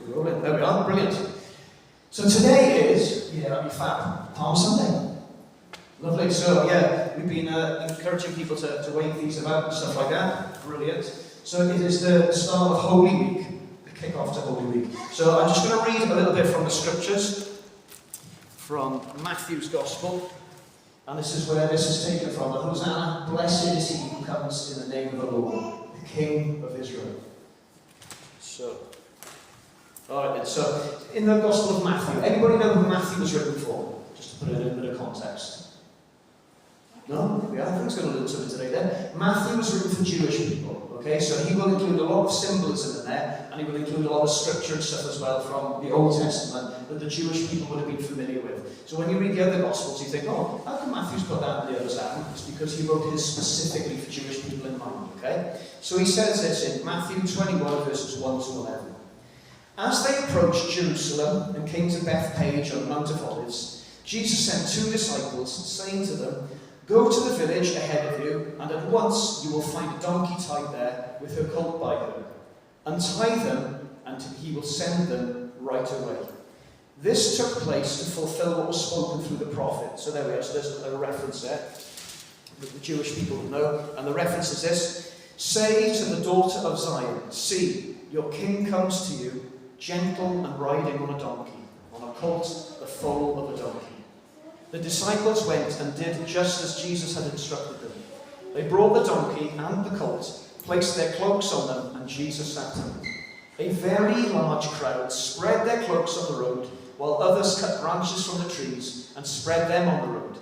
Rolling. There we are. Brilliant. So today is, that'd be fab, Palm Sunday. Lovely. So yeah, we've been encouraging people to wave these about and stuff like that. Brilliant. So it is the start of Holy Week, the kick-off to Holy Week. So I'm just going to read a little bit from the scriptures, from Matthew's Gospel. And this is where this is taken from. The Hosanna, blessed is he who comes in the name of the Lord, the King of Israel. So, alright then, so in the Gospel of Matthew, anybody know who Matthew was written for? Just to put it in a bit of context. No? Yeah, I think it's going to learn something today then. Matthew was written for Jewish people, okay? So he will include a lot of symbolism in there, and he will include a lot of scripture and stuff as well from the Old Testament that the Jewish people would have been familiar with. So when you read the other Gospels, you think, oh, how come Matthew's put that and the others haven't? It's because he wrote his specifically for Jewish people in mind, okay? So he says this in Matthew 21, verses 1 to 11. As they approached Jerusalem and came to Bethphage on Mount of Olives, Jesus sent 2 disciples, saying to them, "Go to the village ahead of you, and at once you will find a donkey tied there with her colt by her. Untie them, and he will send them right away." This took place to fulfill what was spoken through the prophet. So there we are. So there's a reference there that the Jewish people know. And the reference is this: "Say to the daughter of Zion, see, your king comes to you, gentle and riding on a donkey, on a colt, the foal of a donkey." The disciples went and did just as Jesus had instructed them. They brought the donkey and the colt, placed their cloaks on them, and Jesus sat on them. A very large crowd spread their cloaks on the road, while others cut branches from the trees and spread them on the road.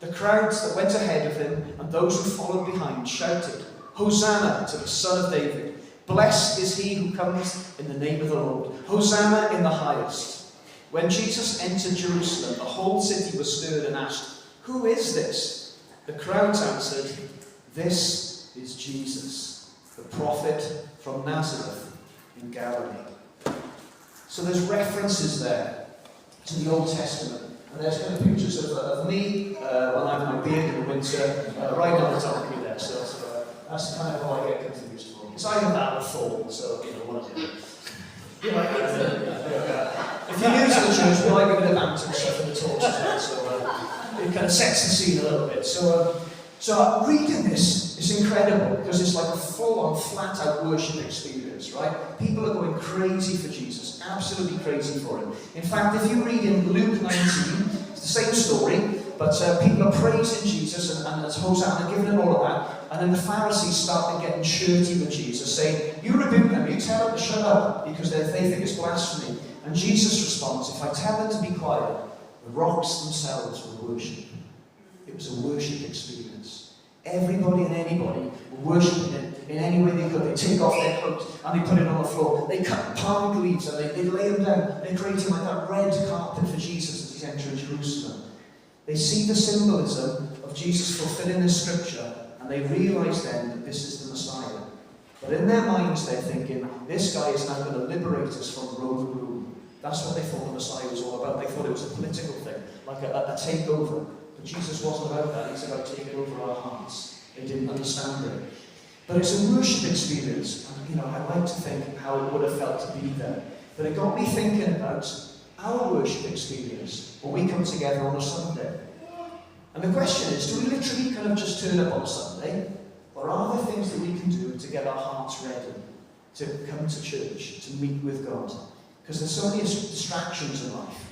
The crowds that went ahead of him and those who followed behind shouted, "Hosanna to the Son of David! Blessed is he who comes in the name of the Lord! Hosanna in the highest!" When Jesus entered Jerusalem, the whole city was stirred and asked, "Who is this?" The crowds answered, "This is Jesus, the prophet from Nazareth in Galilee." So there's references there to the Old Testament. And there's kind of pictures of me when I have my beard in the winter, riding on a donkey there. So that's kind of how I get confused for. It's either that or fall, so one of the other. If you're new to the church, we like a bit of banter and stuff in the talks as well, so it kind of sets the scene a little bit. So reading this is incredible because it's like a full-on, flat-out worship experience, right? People are going crazy for Jesus, absolutely crazy for him. In fact, if you read in Luke 19, it's the same story, but people are praising Jesus and it's Hosanna, giving him all of that. And then the Pharisees started getting shirty with Jesus, saying, "You rebuke them, you tell them to shut up, because they think it's blasphemy." And Jesus responds, "If I tell them to be quiet, the rocks themselves will worship." It was a worship experience. Everybody and anybody were worshipping him in any way they could. They take off their clothes and they put it on the floor. They cut palm leaves and they lay them down. They're creating like that red carpet for Jesus as he's entering Jerusalem. They see the symbolism of Jesus fulfilling the scripture, and they realise then that this is the Messiah. But in their minds they're thinking, this guy is now going to liberate us from Roman rule. That's what they thought the Messiah was all about. They thought it was a political thing, like a takeover. But Jesus wasn't about that. He's about taking over our hearts. They didn't understand it. But it's a worship experience. And, I like to think how it would have felt to be there. But it got me thinking about our worship experience when we come together on a Sunday. And the question is, do we literally kind of just turn up on a Sunday? Or are there things that we can do to get our hearts ready to come to church, to meet with God? Because there's so many distractions in life.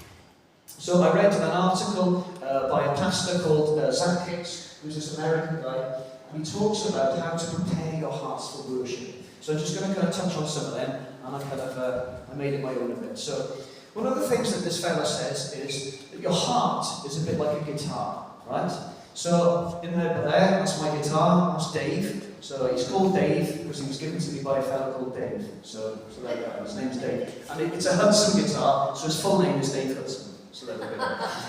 So I read an article by a pastor called Zach Hicks, who's this American guy, and he talks about how to prepare your hearts for worship. So I'm just going to kind of touch on some of them, and I made it my own a bit. So one of the things that this fella says is that your heart is a bit like a guitar, right? So in there, that's my guitar, that's Dave. So he's called Dave because he was given to me by a fellow called Dave. So there we go, his name's Dave. And it's a Hudson guitar, so his full name is Dave Hudson. So there we go.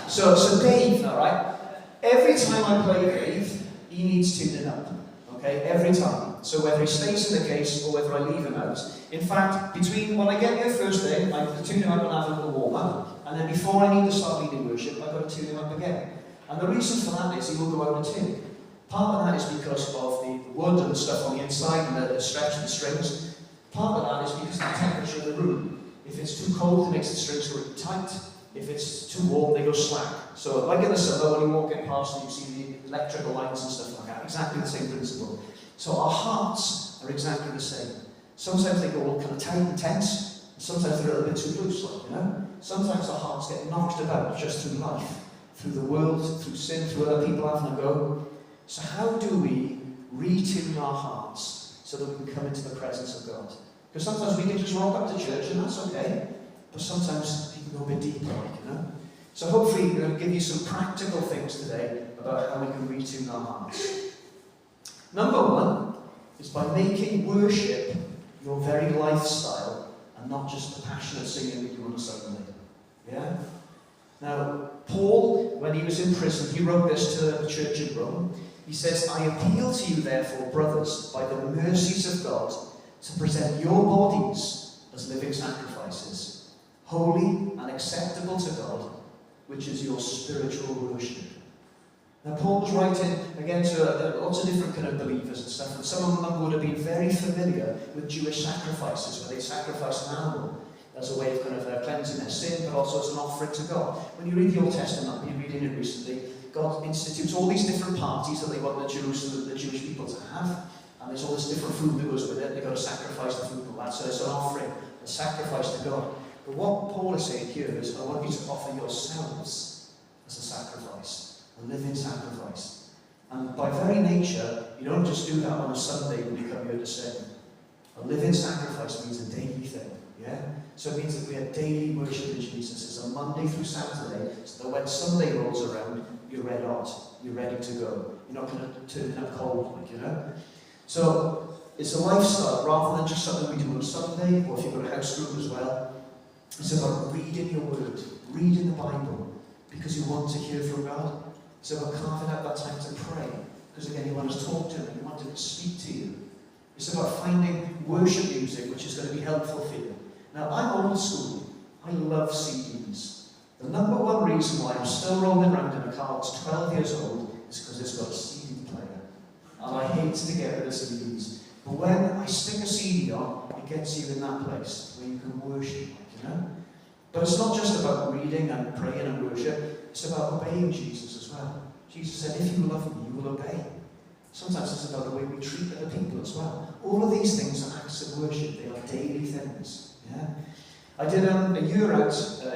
So Dave, alright, every time I play Dave, he needs tuning up. Okay, every time. So whether he stays in the case or whether I leave him out. In fact, between when I get here first thing, I tune him up and have a little warm up. And then before I need to start leading worship, I've got to tune him up again. And the reason for that is he will go out of tune. Part of that is because of the wood and stuff on the inside and the stretch of the strings. Part of that is because of the temperature of the room. If it's too cold, it makes the strings go really tight. If it's too warm, they go slack. So like in the summer, when you walk in past and you see the electrical lines and stuff like that, exactly the same principle. So our hearts are exactly the same. Sometimes they go all kind of tight and tense, and sometimes they're a little bit too loose, like, you know? Sometimes our hearts get knocked about just through life, through the world, through sin, through other people having a go. So how do we retune our hearts so that we can come into the presence of God? Because sometimes we can just rock up to church and that's okay, but sometimes you can go a bit deeper, like, you know? So hopefully we're going to give you some practical things today about how we can retune our hearts. Number one is by making worship your very lifestyle and not just the passionate singing we do on a Sunday. Yeah? Now, Paul, when he was in prison, he wrote this to the church in Rome. He says, I appeal to you, therefore, brothers, by the mercies of God, to present your bodies as living sacrifices, holy and acceptable to God, which is your spiritual worship. Now, Paul was writing, again, to lots of different kind of believers and stuff, and some of them would have been very familiar with Jewish sacrifices, where they sacrificed an animal as a way of kind of cleansing their sin, but also as an offering to God. When you read the Old Testament, you're reading it recently, God institutes all these different parties that they want the Jewish people to have, and there's all this different food that goes with it. They've got to sacrifice the food and all that, so it's an offering, a sacrifice to God. But what Paul is saying here is, I want you to offer yourselves as a sacrifice, a living sacrifice. And by very nature, you don't just do that on a Sunday when you come here to sing. A living sacrifice means a daily thing, yeah? So it means that we are daily worshiping Jesus. It's a Monday through Saturday, so that when Sunday rolls around, you're red hot, you're ready to go. You're not going to turn up cold, like, you know? So it's a lifestyle rather than just something we do on a Sunday, or if you've got a house group as well. It's about reading your word, reading the Bible, because you want to hear from God. It's about carving out that time to pray, because again, you want to talk to Him, you want Him to speak to you. It's about finding worship music which is going to be helpful for you. Now, I'm old school. I love CDs. The number one reason why I'm still rolling around in a car that's 12 years old is because it's got a CD player. And I hate to get rid of CDs. But when I stick a CD on, it gets you in that place where you can worship, you know? But it's not just about reading and praying and worship, it's about obeying Jesus as well. Jesus said, if you love me, you will obey. Sometimes it's about the way we treat other people as well. All of these things are acts of worship, they are daily things. Yeah? I did a year out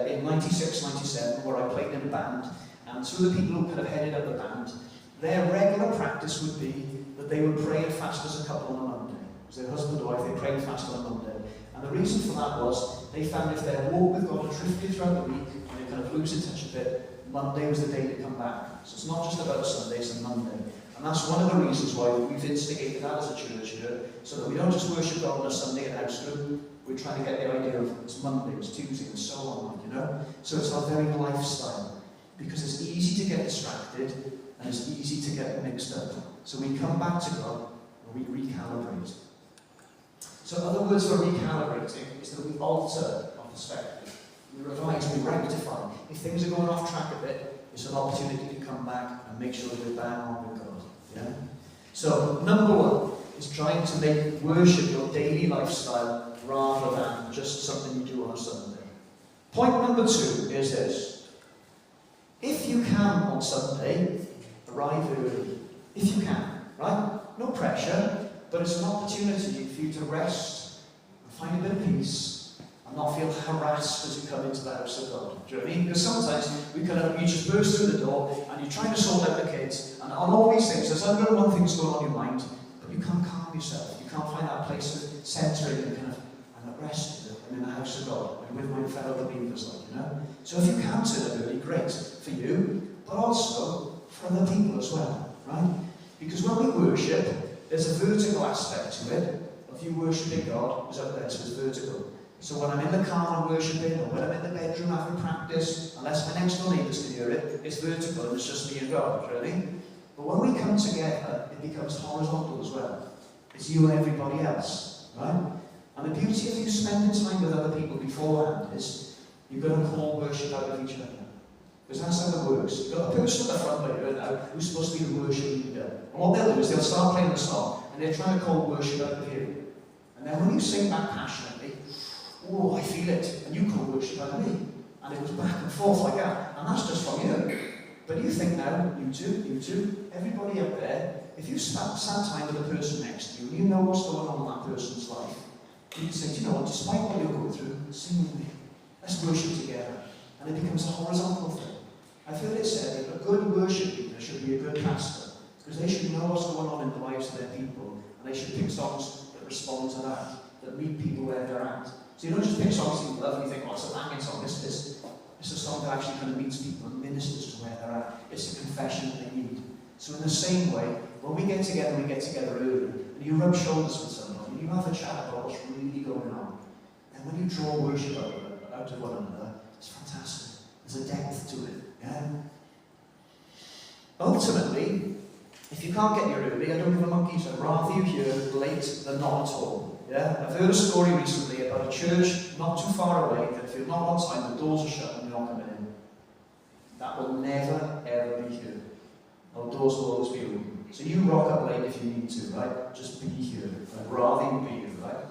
in 96, 97 where I played in a band, and some of the people who kind of headed up the band, their regular practice would be that they would pray and fast as a couple on a Monday. It was their husband or wife, they prayed and fast on a Monday. And the reason for that was they found if their walk with God had drifted throughout the week and they kind of lose in touch a bit, Monday was the day to come back. So it's not just about Sunday, it's a Monday. And that's one of the reasons why we've instigated that as a church here, so that we don't just worship God on a Sunday at house group. We're trying to get the idea of it's Monday, it's Tuesday, and so on, you know? So it's our very lifestyle. Because it's easy to get distracted, and it's easy to get mixed up. So we come back to God, and we recalibrate. So other words for recalibrating is that we alter our perspective. We revise, we rectify. If things are going off track a bit, it's an opportunity to come back and make sure we're bang on with God. Yeah? So, number one is trying to make worship your daily lifestyle rather than just something you do on a Sunday. Point number two is this. If you can on Sunday, arrive early. If you can, right? No pressure, but it's an opportunity for you to rest and find a bit of peace and not feel harassed as you come into the house of God. Do you know what I mean? Because sometimes you just burst through the door and you're trying to sort out the kids, and on all these things, there's 101 things going on in your mind, but you can't calm yourself. You can't find that place of centering and kind of, I'm at rest, I'm in the house of God, I'm with my fellow believers, like, you know? So if you can turn up early, great for you, but also for other people as well, right? Because when we worship, there's a vertical aspect to it. If you worshiping God, it's up there, so it's vertical. So when I'm in the car and worshipping, or when I'm in the bedroom having practice, unless my next door neighbours can hear it, it's vertical and it's just me and God, really. But when we come together, it becomes horizontal as well. It's you and everybody else, right? And the beauty of you spending time with other people beforehand is you've got to call worship out of each other. Because that's how it works. You've got a person at the front right now who's supposed to be the worship leader. And what they'll do is they'll start playing the song and they're trying to call worship out of you. And then when you sing back passionately, oh, I feel it, and you come worship under me. And it was back and forth like that. And that's just from you. But you think now, you two, everybody up there, if you sat time with the person next to you, and you know what's going on in that person's life, you can say, do you know what, despite what you're going through, sing with me. Let's worship together. And it becomes a horizontal thing. I feel it said that a good worship leader should be a good pastor, because they should know what's going on in the lives of their people, and they should pick songs that respond to that meet people where they're at. So you don't just pick songs you love and you think, oh, it's a banging song. It's a song that actually kind of meets people and ministers to where they're at. It's a confession that they need. So in the same way, when we get together early, and you rub shoulders with someone, and you have a chat about what's really going on, and when you draw worship out of one another, it's fantastic. There's a depth to it. Yeah? Ultimately, if you can't get here early, I don't give a monkey's. I'd rather you here late than not at all. Yeah? I've heard a story recently about a church not too far away that if you're not on time, the doors are shut and you're not coming in. That will never, ever be here. Our doors will always be open. So you rock up late if you need to, right? Just be here. I'd rather you be here, right?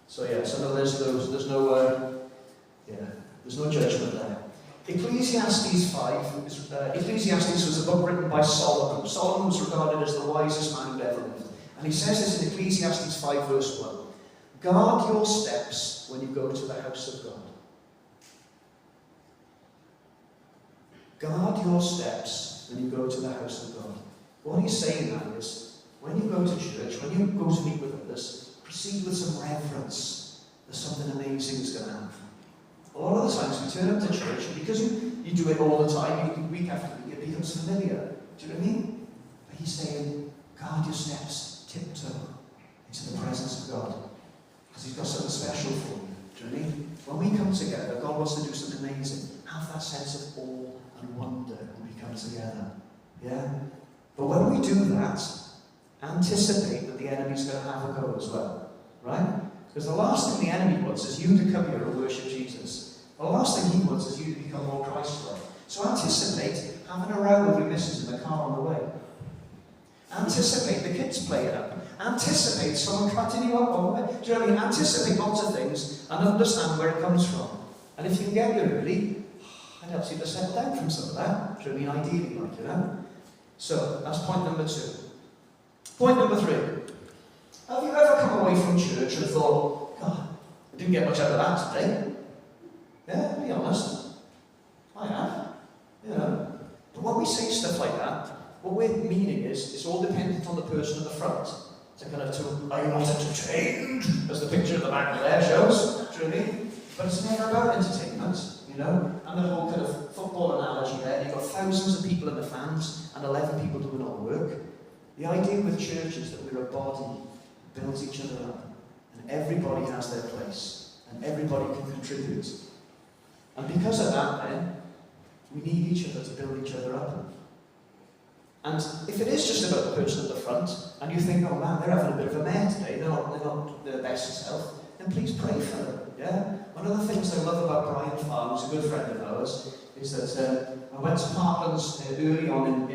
So yeah, so there's no judgment there. Ecclesiastes 5, Ecclesiastes was a book written by Solomon. Solomon was regarded as the wisest man who ever lived. And he says this in Ecclesiastes 5 verse 1. Guard your steps when you go to the house of God. Guard your steps when you go to the house of God. What he's saying now is, when you go to church, when you go to meet with others, proceed with some reverence. There's something amazing is going to happen. A lot of the times we turn up to church, and because you do it all the time, week after week, it becomes familiar. Do you know what I mean? But he's saying, guard your steps, tiptoe into the presence of God. Because he's got something special for you. Do you know what I mean? When we come together, God wants to do something amazing. Have that sense of awe and wonder when we come together. Yeah? But when we do that, anticipate that the enemy's going to have a go as well. Right? Because the last thing the enemy wants is you to come here and worship Jesus. The last thing he wants is you to become more Christ-like. So anticipate having a row with your missus in the car on the way. Anticipate the kids playing up. Anticipate someone cutting you up on the way. Do you know what I mean? Anticipate lots of things and understand where it comes from. And if you can get here early, it helps you to settle down from some of that. Do you know what I mean? Ideally, like, you know? So, that's point number 2. Point number 3. Have you ever come away from church and thought, God, I didn't get much out of that today? Yeah, be honest. I have. You know. But when we say stuff like that, what we're meaning is, it's all dependent on the person at the front. To kind of, are you not entertained? As the picture at the back there shows. Do you know what I mean? But it's never about entertainment, you know? And the whole kind of football analogy there, you've got thousands of people in the fans and 11 people doing all the work. The idea with church is that we're a body, builds each other up, and everybody has their place, and everybody can contribute. And because of that, then, we need each other to build each other up. And if it is just about the person at the front, and you think, oh man, they're having a bit of a mare today, they're not their best self, then please pray for them. Yeah? One of the things I love about Brian Farr, who's a good friend of ours, is that I went to Parklands early on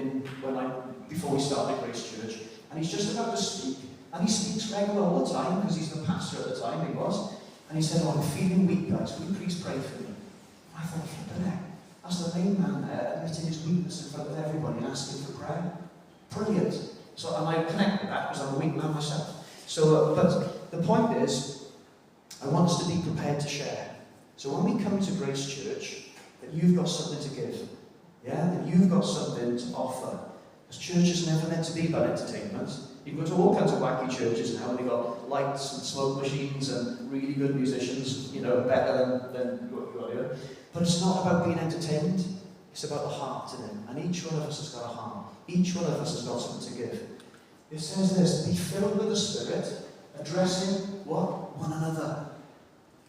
before we started Grace Church, and he's just about to speak. And he speaks regular all the time, because he's the pastor at the time, he was. And he said, oh, I'm feeling weak, guys. Will you please pray for me? And I thought, flippin' heck. That's the main man there, admitting his weakness in front of everybody and asking for prayer. Brilliant. So, and I connect with that, because I'm a weak man myself. So, but the point is, I want us to be prepared to share. So when we come to Grace Church, that you've got something to give. Yeah? That you've got something to offer. Because church is never meant to be about entertainment. You go to all kinds of wacky churches now, and they've got lights and smoke machines and really good musicians, you know, better than what you got here. But it's not about being entertained. It's about the heart in it. And each one of us has got a heart. Each one of us has got something to give. It says this, be filled with the Spirit, addressing what? One another.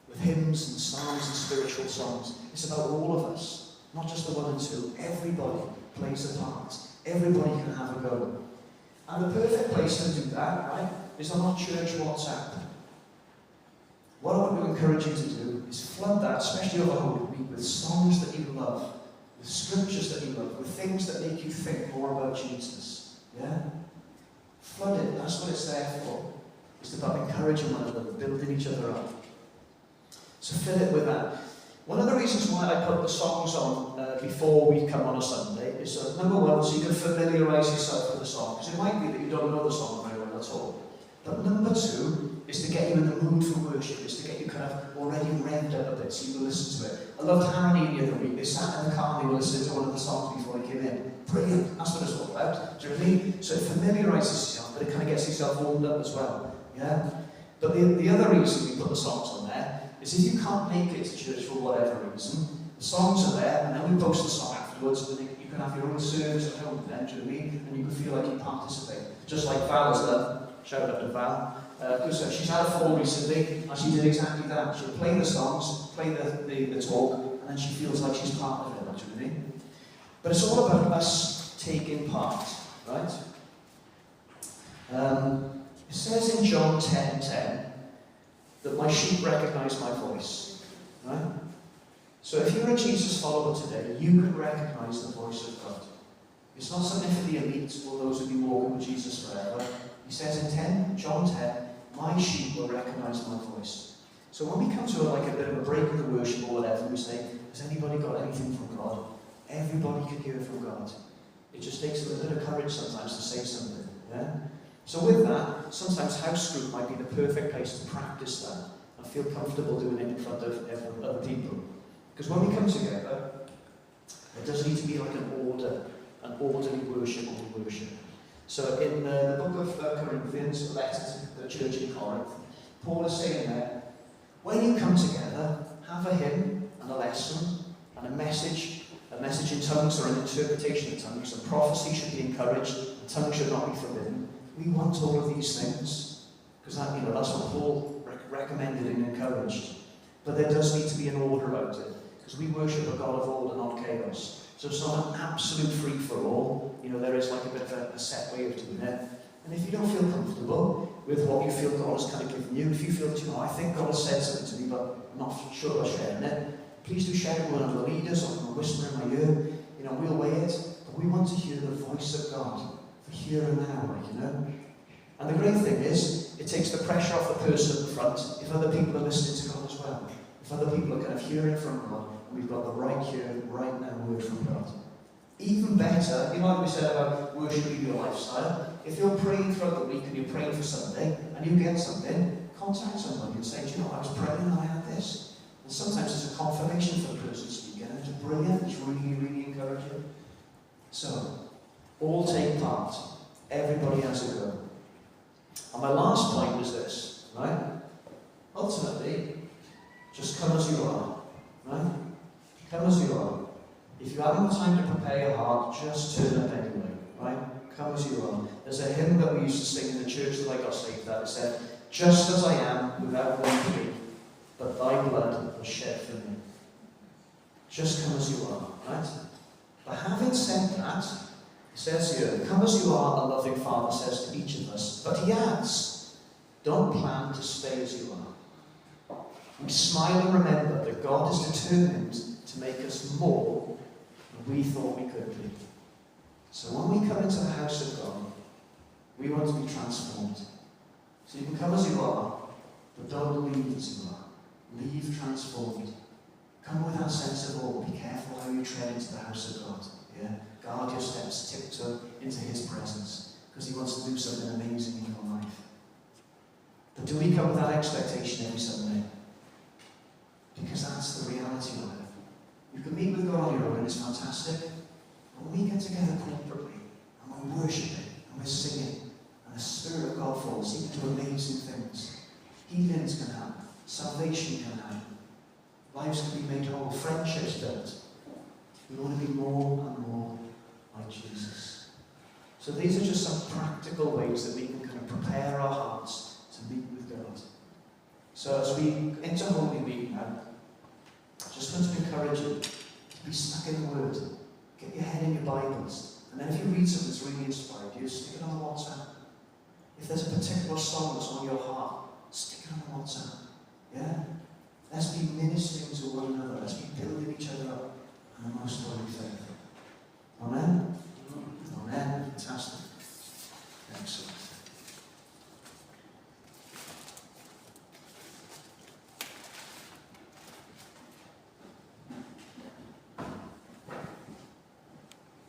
With hymns and psalms and spiritual songs. It's about all of us. Not just the one and two. Everybody plays a part. Everybody can have a go. And the perfect place to do that, right, is on our church WhatsApp. What I want to encourage you to do is flood that, especially over Holy Week, with songs that you love, with scriptures that you love, with things that make you think more about Jesus. Yeah? Flood it. That's what it's there for. It's about encouraging one another, building each other up. So fill it with that. One of the reasons why I put the songs on before we come on a Sunday is number one, so you can familiarise yourself with the song, because it might be that you don't know the song very well at all. But number two is to get you in the mood for worship, is to get you kind of already revved up a bit so you will listen to it. I loved Harmony the other week. They sat in the car and they were listening to one of the songs before they came in. Brilliant, that's what it's all about. Do you know what I mean? So it familiarises yourself, but it kind of gets yourself warmed up as well. Yeah? But the other reason we put the songs on there is if you can't make it to church for whatever reason, the songs are there, and then we post the song afterwards, and you can have your own service at home then, do you know what I mean? And you can feel like you participate. Just like Val has done. Shout out to Val. Because she's had a fall recently, and she did exactly that. She'll play the songs, play the talk, and then she feels like she's part of it, do you know what I mean? But it's all about us taking part, right? It says in John 10:10 that my sheep recognise my voice, right? So if you're a Jesus follower today, you can recognise the voice of God. It's not something for the elite or those who've been walking with Jesus forever. He says in John 10, my sheep will recognise my voice. So when we come to like a bit of a break in the worship or whatever, we say, has anybody got anything from God? Everybody can hear from God. It just takes a little bit of courage sometimes to say something. Yeah? So with that, sometimes house group might be the perfect place to practice that and feel comfortable doing it in front of other people. Because when we come together, there does need to be like an orderly worship or worship. So in the book of Corinthians, the letter to the church in Corinth, Paul is saying there, when you come together, have a hymn and a lesson and a message in tongues or an interpretation of tongues, and prophecy should be encouraged, and tongues should not be forbidden. We want all of these things, because that's what Paul recommended and encouraged. But there does need to be an order about it, because we worship a God of order, not chaos. So it's not an absolute free-for-all. There is like a bit of a set way of doing it. And if you don't feel comfortable with what you feel God has kind of given you, if you feel, I think God has said something to me, but I'm not sure about sharing it, please do share it with one of the leaders or from a whisper in my ear. We'll weigh it, but we want to hear the voice of God for here and now, And the great thing is, it takes the pressure off the person at the front if other people are listening to God as well. If other people are kind of hearing from God, and we've got the right here, right now word from God. Even better, like we said about worshiping your lifestyle, if you're praying throughout the week and you're praying for Sunday, and you get something, contact somebody and say, I was praying and I had this. And sometimes it's a confirmation for the person speaking, and it's brilliant, it's really, really encouraging. So, all take part. Everybody has a go. And my last point was this, right? Ultimately, just come as you are, right? Come as you are. If you haven't got time to prepare your heart, just turn up anyway, right? Come as you are. There's a hymn that we used to sing in the church that I got saved at. It said, just as I am, without one plea, but thy blood was shed for me. Just come as you are, right? But having said that, it says here, come as you are, a loving Father says to each of us. But he adds, don't plan to stay as you are. We smile and remember that God is determined to make us more than we thought we could be. So when we come into the house of God, we want to be transformed. So you can come as you are, but don't leave as you are. Leave transformed. Come with that sense of awe. Be careful how you tread into the house of God. Yeah? Guard your steps, tiptoe into his presence, because he wants to do something amazing in your life. But do we come with that expectation every Sunday? Because that's the reality of it. You can meet with God on your own, and it's fantastic. But when we get together corporately, and we're worshiping, and we're singing, and the Spirit of God falls, he can do amazing things. Healings can happen. Salvation can happen. Lives can be made whole. Friendships built. We want to be more and more like Jesus. So these are just some practical ways that we can kind of prepare our hearts to meet with God. So as we enter Holy Week now, I just want to encourage you to be stuck in the Word. Get your head in your Bibles. And then if you read something that's really inspired you, stick it on WhatsApp. If there's a particular song that's on your heart, stick it on WhatsApp. Yeah? Let's be ministering